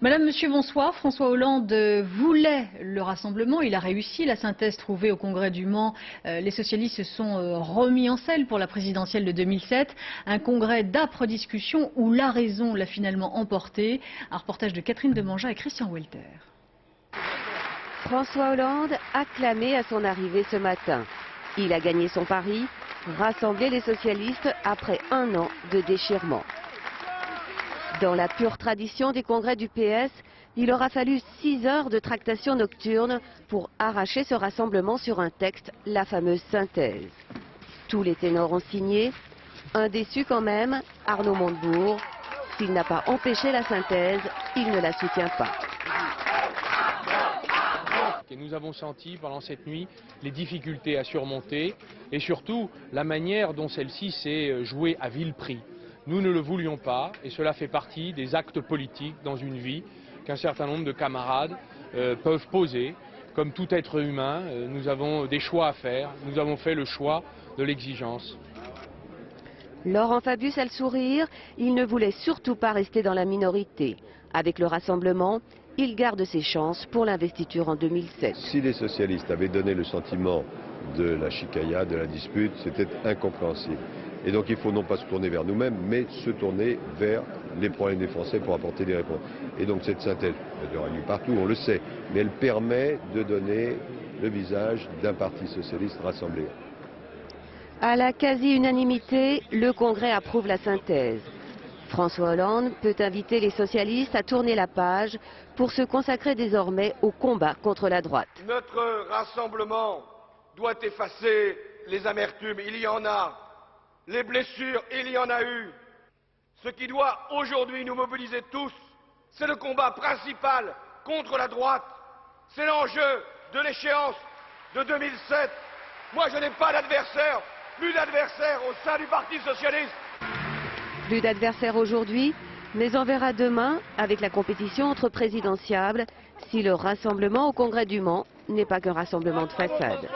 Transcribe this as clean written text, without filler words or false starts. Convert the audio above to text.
Madame, Monsieur, bonsoir. François Hollande voulait le rassemblement. Il a réussi. La synthèse trouvée au Congrès du Mans. Les socialistes se sont remis en selle pour la présidentielle de 2007. Un congrès d'âpres discussions où la raison l'a finalement emporté. Un reportage de Catherine Demanja et Christian Welter. François Hollande acclamé à son arrivée ce matin. Il a gagné son pari, rassembler les socialistes après un an de déchirement. Dans la pure tradition des congrès du PS, il aura fallu 6 heures de tractation nocturne pour arracher ce rassemblement sur un texte, la fameuse synthèse. Tous les ténors ont signé. Un déçu quand même, Arnaud Montebourg. S'il n'a pas empêché la synthèse, il ne la soutient pas. Et nous avons senti pendant cette nuit les difficultés à surmonter et surtout la manière dont celle-ci s'est jouée à vil prix. Nous ne le voulions pas et cela fait partie des actes politiques dans une vie qu'un certain nombre de camarades peuvent poser. Comme tout être humain, nous avons des choix à faire. Nous avons fait le choix de l'exigence. Laurent Fabius a le sourire. Il ne voulait surtout pas rester dans la minorité. Avec le rassemblement, il garde ses chances pour l'investiture en 2007. Si les socialistes avaient donné le sentiment de la chicaillade, de la dispute, c'était incompréhensible. Et donc il faut non pas se tourner vers nous-mêmes, mais se tourner vers les problèmes des Français pour apporter des réponses. Et donc cette synthèse, elle aura lieu partout, on le sait, mais elle permet de donner le visage d'un parti socialiste rassemblé. À la quasi-unanimité, le Congrès approuve la synthèse. François Hollande peut inviter les socialistes à tourner la page pour se consacrer désormais au combat contre la droite. Notre rassemblement doit effacer les amertumes, il y en a. Les blessures, il y en a eu. Ce qui doit aujourd'hui nous mobiliser tous, c'est le combat principal contre la droite. C'est l'enjeu de l'échéance de 2007. Moi, je n'ai pas d'adversaire, plus d'adversaire au sein du Parti socialiste. Plus d'adversaires aujourd'hui, mais on verra demain, avec la compétition entre présidentiables, si le rassemblement au Congrès du Mans n'est pas qu'un rassemblement de façade.